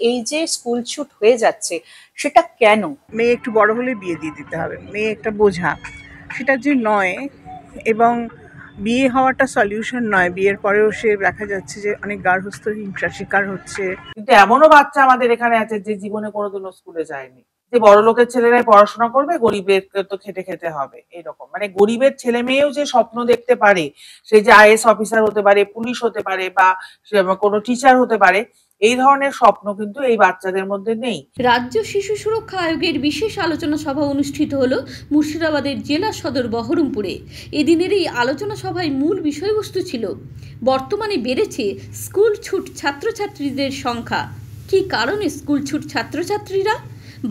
এই যে স্কুল ছুট হয়ে যাচ্ছে সেটা কেন? মেয়ে একটু বড় হলে বিয়ে দিয়ে দিতে হবে, মেয়ে একটা বোঝা, সেটা যে নয়। এবং বিয়ে হওয়াটা সলিউশন নয়, বিয়ের পরেও সে দেখা যাচ্ছে যে অনেক গার্হস্থ্য হিংসার শিকার হচ্ছে। কিন্তু এমনও বাচ্চা আমাদের এখানে আছে যে জীবনে কোনোদিনও স্কুলে যায়নি, যে বড় লোকের ছেলেরাই পড়াশোনা করবে, গরিবের তো খেটে খেতে হবে, এরকম। মানে গরিবের ছেলে মেয়েও যে স্বপ্ন দেখতে পারে, সে যে আইএস অফিসার হতে পারে, পুলিশ হতে পারে, বা সে কোনো টিচার হতে পারে, এই ধরনের স্বপ্ন কিন্তু এই বাচ্চাদের মধ্যে নেই। রাজ্য শিশু সুরক্ষা আয়োগের বিশেষ আলোচনা সভা অনুষ্ঠিত হলো মুর্শিদাবাদের জেলা সদর বহরমপুরে। এদিনের এই আলোচনা সভায় মূল বিষয়বস্তু ছিল বর্তমানে বেড়েছে স্কুল ছুট ছাত্রছাত্রীদের সংখ্যা। কি কারণে স্কুল ছুট ছাত্রছাত্রীরা?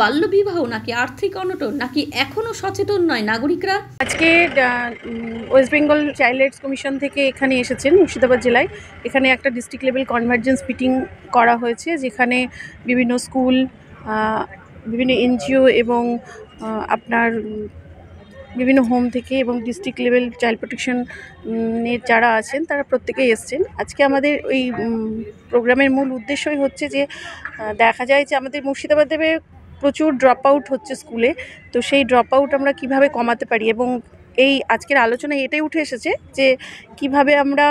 বাল্যবিবাহ নাকি আর্থিক অনটন, নাকি এখনো সচেতন নয় নাগরিকরা? আজকে West Bengal child rights commission থেকে এখানে এসেছেন মুর্শিদাবাদ জেলায়। এখানে একটা ডিস্ট্রিক্ট লেভেল কনভার্জেন্স মিটিং করা হয়েছে, যেখানে বিভিন্ন স্কুল, বিভিন্ন এনজিও এবং আপনার বিভিন্ন হোম থেকে এবং ডিস্ট্রিক্ট লেভেল চাইল্ড প্রোটেকশন যারা আছেন তারা প্রত্যেকেই এসছেন। আজকে আমাদের ওই প্রোগ্রামের মূল উদ্দেশ্যই হচ্ছে যে দেখা যায় যে আমাদের মুর্শিদাবাদে প্রচুর ড্রপ আউট হচ্ছে স্কুলে। তো সেই ড্রপ আউট আমরা কিভাবে কমাতে পারি, এবং এই আজকের আলোচনায় এটাই উঠে এসেছে যে কিভাবে আমরা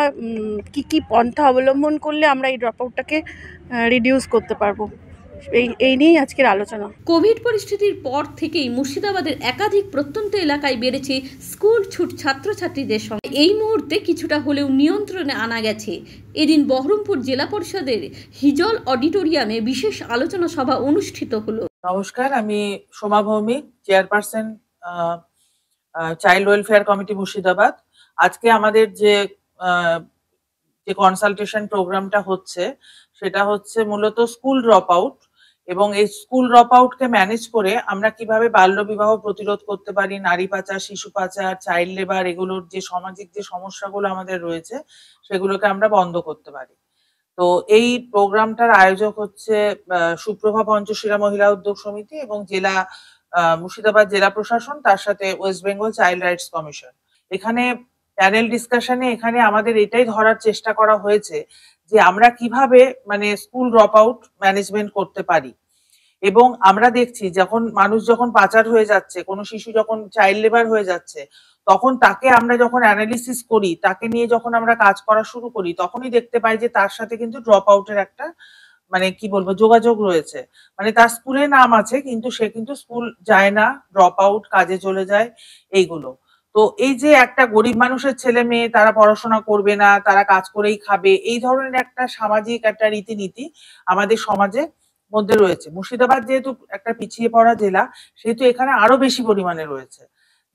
কি পন্থা অবলম্বন করলে আমরা এই ড্রপ আউটটাকে রিডিউস করতে পারবো, এই নিয়েই আজকের আলোচনা। কোভিড পরিস্থিতির পর থেকেই মুর্শিদাবাদের একাধিক প্রত্যন্ত এলাকায় বেড়েছে স্কুল ছুট ছাত্রছাত্রীদের সংখ্যা। এই মুহূর্তে কিছুটা হলেও নিয়ন্ত্রণে আনা গেছে। এদিন বহরমপুর জেলা পরিষদের হিজল অডিটোরিয়ামে বিশেষ আলোচনা সভা অনুষ্ঠিত হলো। নমস্কার, আমি Soma Bhowmik, chairperson, child welfare committee Murshidabad. আজকে আমাদের যে কনসালটেশন প্রোগ্রামটা হচ্ছে, সেটা হচ্ছে মূলত স্কুল ড্রপ আউট, এবং এই স্কুল ড্রপ আউটকে ম্যানেজ করে আমরা কিভাবে বাল্যবিবাহ প্রতিরোধ করতে পারি, নারী পাচার, শিশু পাচার, চাইল্ড লেবার, এগুলোর যে সামাজিক যে সমস্যাগুলো আমাদের রয়েছে সেগুলোকে আমরা বন্ধ করতে পারি। তো এই প্রোগ্রামটার আয়োজক হচ্ছে সুপ্রভা পঞ্চশীলা মহিলা উদ্যোগ সমিতি এবং মুর্শিদাবাদ জেলা প্রশাসন, তার সাথে West Bengal child rights commission. এখানে প্যানেল ডিসকাশনে এখানে আমাদের এটাই ধরার চেষ্টা করা হয়েছে যে আমরা কিভাবে মানে স্কুল ড্রপ আউট ম্যানেজমেন্ট করতে পারি। এবং আমরা দেখছি মানুষ যখন পাচার হয়ে যাচ্ছে, কোনো শিশু যখন চাইল্ড লেবার হয়ে যাচ্ছে, তখন তাকে আমরা যখন অ্যানালিসিস করি, তাকে নিয়ে যখন আমরা কাজ করা শুরু করি, তখনই দেখতে পাই যে তার সাথে কিন্তু ড্রপ আউটের একটা মানে কি বলবো যোগাযোগ রয়েছে। মানে তার স্কুলে নাম আছে কিন্তু সে কিন্তু স্কুল যায় না, ড্রপ আউট, কাজে চলে যায়, এইগুলো। তো এই যে একটা গরিব মানুষের ছেলে মেয়ে, তারা পড়াশোনা করবে না, তারা কাজ করেই খাবে, এই ধরনের একটা সামাজিক একটা রীতিনীতি আমাদের সমাজে মধ্যে রয়েছে। মুর্শিদাবাদ যেহেতু একটা পিছিয়ে পড়া জেলা, সেহেতু এখানে আরো বেশি পরিমাণে রয়েছে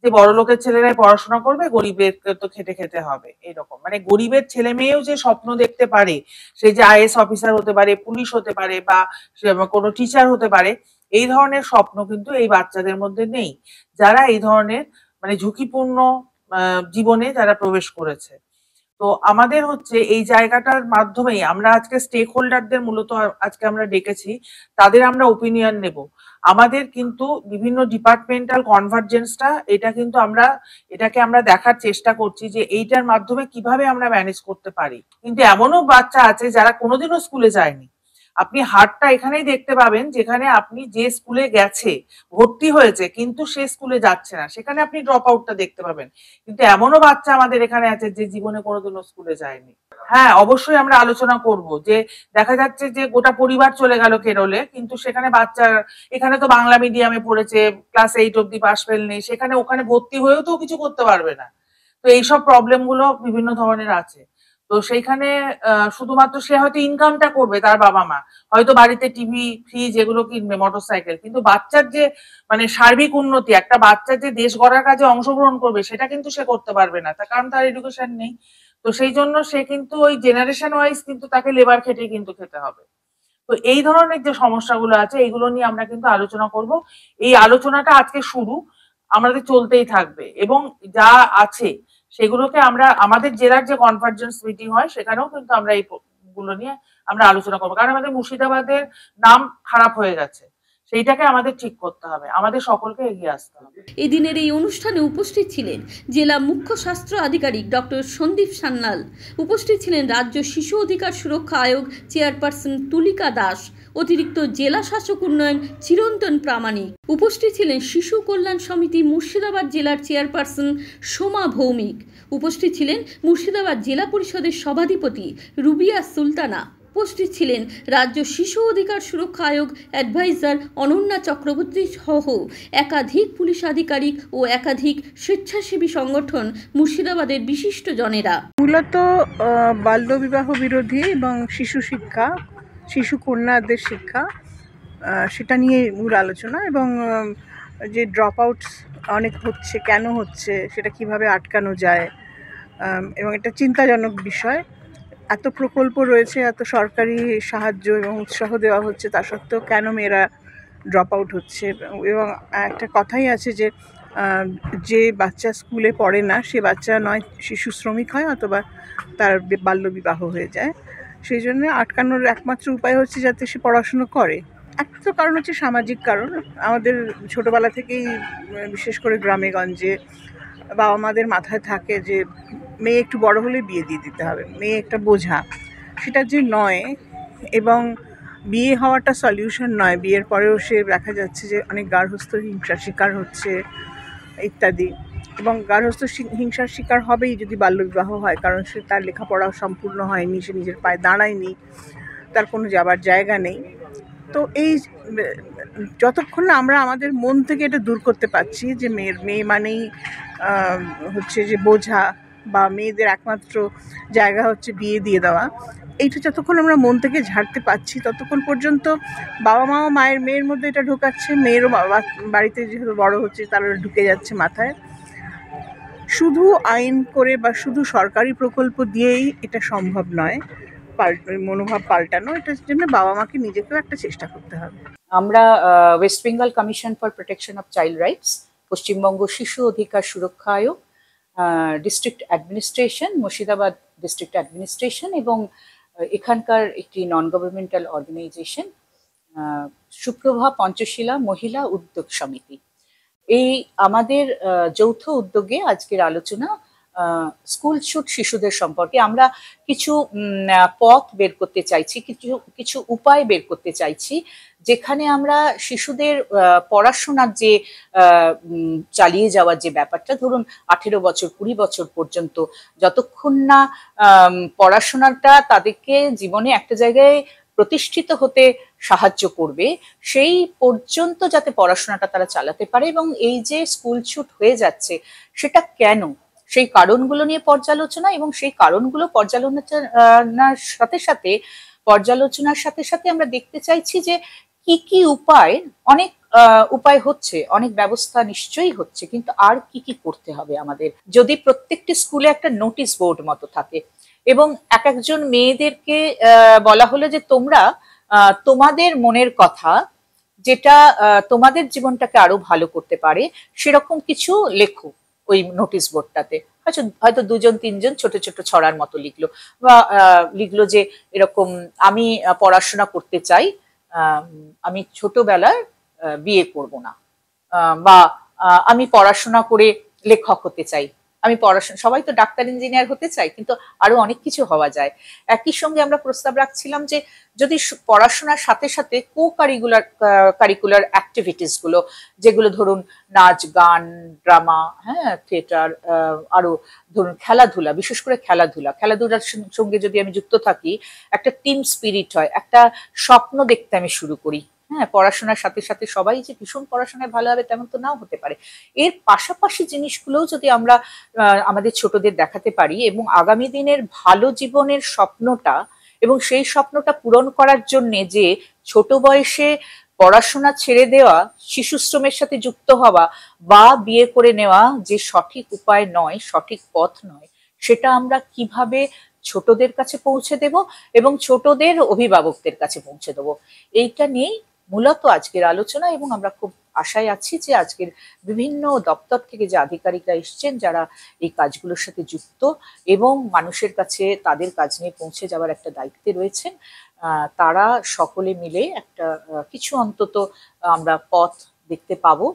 যে বড় লোকের ছেলেরাই পড়াশোনা করবে, গরিবের তো খেটে খেতে হবে, এরকম। মানে গরিবের ছেলে মেয়েও যে স্বপ্ন দেখতে পারে, সে যে আইএস অফিসার হতে পারে, পুলিশ হতে পারে, বা সে কোনো টিচার হতে পারে, এই ধরনের স্বপ্ন কিন্তু এই বাচ্চাদের মধ্যে নেই, যারা এই ধরনের মানে ঝুঁকিপূর্ণ জীবনে যারা প্রবেশ করেছে। তো আমাদের হচ্ছে এই জায়গাটার মাধ্যমেই আমরা আজকে স্টেক হোল্ডারদের মূলত আজকে আমরা ডেকেছি, তাদের আমরা ওপিনিয়ন নেব। আমাদের কিন্তু বিভিন্ন ডিপার্টমেন্টাল কনভার্জেন্সটা এটাকে আমরা দেখার চেষ্টা করছি যে এইটার মাধ্যমে কিভাবে আমরা ম্যানেজ করতে পারি। কিন্তু এমনও বাচ্চা আছে যারা কোনোদিনও স্কুলে যায়নি। আপনি হারটা এখানেই দেখতে পাবেন, যেখানে আপনি যে স্কুলে গেছে, ভর্তি হয়েছে, কিন্তু সে স্কুলে যাচ্ছে না, সেখানে আপনি ড্রপ আউটটা দেখতে পাবেন। কিন্তু এমনও বাচ্চা আমাদের এখানে আছে যে জীবনে কোনোদিনও স্কুলে যায়নি। হ্যাঁ, অবশ্যই আমরা আলোচনা করব যে দেখা যাচ্ছে যে গোটা পরিবার চলে গেল কেরলে, কিন্তু সেখানে বাচ্চা এখানে তো বাংলা মিডিয়ামে পড়েছে, ক্লাস 8 অব্দি পাস ফেল নেই, সেখানে ওখানে ভর্তি হয়েও তো কিছু করতে পারবে না। তো এইসব প্রবলেম গুলো বিভিন্ন ধরনের আছে। তো সেইখানে শুধুমাত্র সে হয়তো ইনকামটা করবে, তার বাবা মা হয়তো বাড়িতে টিভি, ফ্রিজ এগুলো কিনবে, মোটরসাইকেল, কিন্তু বাচ্চার যে মানে সার্বিক উন্নতি, একটা বাচ্চার যে দেশ গড়ার কাজে অংশগ্রহণ করবে, সেটা কিন্তু সে করতে পারবে না, তার কারণ তার এডুকেশন নেই। তো সেই জন্য সে কিন্তু ওই জেনারেশন ওয়াইজ কিন্তু তাকে লেবার খেটে কিন্তু খেতে হবে। তো এই ধরনের যে সমস্যাগুলো আছে, এইগুলো নিয়ে আমরা কিন্তু আলোচনা করব। এই আলোচনাটা আজকে শুরু, আমাদের চলতেই থাকবে, এবং যা আছে সেগুলোকে আমরা আমাদের জেলার যে কনভার্জেন্স মিটিং হয় সেখানেও কিন্তু আমরা এইগুলো নিয়ে আমরা আলোচনা করবো। কারণ আমাদের মুর্শিদাবাদের নাম খারাপ হয়ে গেছে, সেইটাকে আমাদের ঠিক করতে হবে, আমাদের সকলকে এগিয়ে আসতে হবে। এদিনের এই অনুষ্ঠানে উপস্থিত ছিলেন জেলা মুখ্য স্বাস্থ্য আধিকারিক ডক্টর সন্দীপ সান্যাল, উপস্থিত ছিলেন রাজ্য শিশু অধিকার সুরক্ষা আয়োগ চেয়ারপারসন তুলিকা দাস, অতিরিক্ত জেলা শাসক উন্নয়ন চিরন্তন প্রামাণিক, উপস্থিত ছিলেন শিশু কল্যাণ সমিতি মুর্শিদাবাদ জেলার চেয়ারপারসন সোমা ভৌমিক, উপস্থিত ছিলেন মুর্শিদাবাদ জেলা পরিষদের সভাধিপতি রুবিয়া সুলতানা, উপস্থিত ছিলেন রাজ্য শিশু অধিকার সুরক্ষা আয়োগ অ্যাডভাইজার অনন্যা চক্রবর্তী সহ একাধিক পুলিশ আধিকারিক ও একাধিক স্বেচ্ছাসেবী সংগঠন মুর্শিদাবাদের বিশিষ্ট জনেরা। মূলত বাল্যবিবাহ বিরোধী এবং শিশু শিক্ষা, শিশু কন্যাদের শিক্ষা, সেটা নিয়ে মূল আলোচনা, এবং যে ড্রপ আউটস অনেক হচ্ছে, কেন হচ্ছে, সেটা কিভাবে আটকানো যায়, এবং এটা চিন্তাজনক বিষয়। এত প্রকল্প রয়েছে, এত সরকারি সাহায্য এবং উৎসাহ দেওয়া হচ্ছে, তা সত্ত্বেও কেন মেয়েরা ড্রপ আউট হচ্ছে। এবং একটা কথাই আছে যে যে বাচ্চা স্কুলে পড়ে না সে বাচ্চা নয় শিশু শ্রমিক হয় অথবা তার বাল্যবিবাহ হয়ে যায়। সেই জন্য আটকানোর একমাত্র উপায় হচ্ছে যাতে সে পড়াশুনো করে। একটা তো কারণ হচ্ছে সামাজিক কারণ। আমাদের ছোটোবেলা থেকেই বিশেষ করে গ্রামে গঞ্জে বাবা মাদের মাথায় থাকে যে মেয়ে একটু বড় হলে বিয়ে দিয়ে দিতে হবে, মেয়ে একটা বোঝা। সেটা যে নয়, এবং বিয়ে হওয়াটা সলিউশন নয়, বিয়ের পরেও সে দেখা যাচ্ছে যে অনেক গার্হস্থ্য হিংসার শিকার হচ্ছে ইত্যাদি। এবং গার্হস্থ্য হিংসার শিকার হবেই যদি বাল্যবিবাহ হয়, কারণ সে তার লেখাপড়া সম্পূর্ণ হয়নি, সে নিজের পায়ে দাঁড়ায়নি, তার কোনো যাবার জায়গা নেই। তো এই যতক্ষণ না আমরা আমাদের মন থেকে এটা দূর করতে পারছি যে মেয়ে মানেই হচ্ছে যে বোঝা, বা মেয়েদের একমাত্র জায়গা হচ্ছে বিয়ে দিয়ে দেওয়া, এইটা যতক্ষণ আমরা মন থেকে ঝাড়তে পারছি ততক্ষণ পর্যন্ত বাবা মাও মেয়ের মধ্যে এটা ঢোকাচ্ছে, মেয়েরও বাড়িতে যেহেতু বড় হচ্ছে তারা ঢুকে যাচ্ছে মাথায়। শুধু আইন করে বা শুধু সরকারি প্রকল্প দিয়েই এটা সম্ভব নয়, মনোভাব পাল্টানো। এটার জন্য বাবা মাকে নিজেকেও একটা চেষ্টা করতে হবে। আমরা West Bengal commission for protection of child rights, Paschimbanga শিশু অধিকার সুরক্ষা আয়োগ, district administration, Murshidabad district administration এবং এখানকার একটি non governmental organisation Suprabha Panchashila Mahila Udyog সমিতি, এই আমাদের যৌথ উদ্যোগে আজকের আলোচনা স্কুল ছুট শিশুদের সম্পর্কে। আমরা কিছু পথ বের করতে চাইছি, কিছু উপায় বের করতে চাইছি, যেখানে আমরা শিশুদের পড়াশোনার যে চালিয়ে যাওয়ার যে ব্যাপারটা, ধরুন 18 বছর 20 বছর পর্যন্ত যতক্ষণ না পড়াশোনাটা তাদেরকে জীবনে একটা জায়গায় প্রতিষ্ঠিত হতে সাহায্য করবে, সেই পর্যন্ত যাতে পড়াশোনাটা তারা চালাতে পারে। এবং এই যে স্কুল ছুট হয়ে যাচ্ছে সেটা কেন, সেই কারণগুলো নিয়ে পর্যালোচনা, এবং সেই কারণগুলো পর্যালোচনার সাথে সাথে আমরা দেখতে চাইছি যে কি কি উপায়, অনেক উপায় হচ্ছে, অনেক ব্যবস্থা নিশ্চয়ই হচ্ছে, কিন্তু আর কি কি করতে হবে আমাদের। যদি প্রত্যেকটি স্কুলে একটা নোটিশ বোর্ড মতো থাকে এবং একজন মেয়েদেরকে বলা হলো যে তোমরা তোমাদের মনের কথা, যেটা তোমাদের জীবনটাকে আরো ভালো করতে পারে, সেরকম কিছু লেখো ওই নোটিশ বোর্ডটাতে। হয়তো 2-3 ছোট ছোট ছড়ার মতো লিখলো, বা লিখলো যে এরকম আমি পড়াশোনা করতে চাই, আমি ছোটবেলায় বিয়ে করব না, বা আমি পড়াশোনা করে লেখক হতে চাই, আমি পড়াশোনা, সবাই তো ডাক্তার ইঞ্জিনিয়ার হতে চাই, কিন্তু আরো অনেক কিছু হওয়া যায়। একই সঙ্গে আমরা প্রস্তাব রাখছিলাম যে যদি পড়াশোনার সাথে সাথে কারিকুলার অ্যাক্টিভিটিস গুলো, যেগুলো ধরুন নাচ, গান, ড্রামা, হ্যাঁ, থিয়েটার, আরো ধরুন খেলাধুলা, বিশেষ করে খেলাধুলার সঙ্গে যদি আমি যুক্ত থাকি, একটা টিম স্পিরিট হয়, একটা স্বপ্ন দেখতে আমি শুরু করি। হ্যাঁ, পড়াশোনার সাথে সাথে সবাই যে ভীষণ পড়াশোনায় ভালো হবে তেমন তো নাও হতে পারে। এর পাশাপাশি জিনিসগুলোও যদি আমরা আমাদের ছোটদের দেখাতে পারি, এবং আগামী দিনের ভালো জীবনের স্বপ্নটা, এবং সেই স্বপ্নটা পূরণ করার জন্যে যে ছোট বয়সে পড়াশোনা ছেড়ে দেওয়া, শিশু শ্রমের সাথে যুক্ত হওয়া বা বিয়ে করে নেওয়া যে সঠিক উপায় নয়, সঠিক পথ নয়, সেটা আমরা কিভাবে ছোটদের কাছে পৌঁছে দেব এবং ছোটদের অভিভাবকদের কাছে পৌঁছে দেব, এইটা নিয়েই মূলত আজকের আলোচনা, এবং আমরা খুব আশায় আছি যে আজকের বিভিন্ন দপ্তর থেকে যে আধিকারিকরা এসছেন যারা এই কাজগুলোর সাথে যুক্ত এবং মানুষের কাছে তাদের কাজ নিয়ে পৌঁছে যাওয়ার একটা দায়িত্বে রয়েছেন, তারা সকলে মিলে একটা কিছু অন্তত আমরা পথ দেখতে পাবো।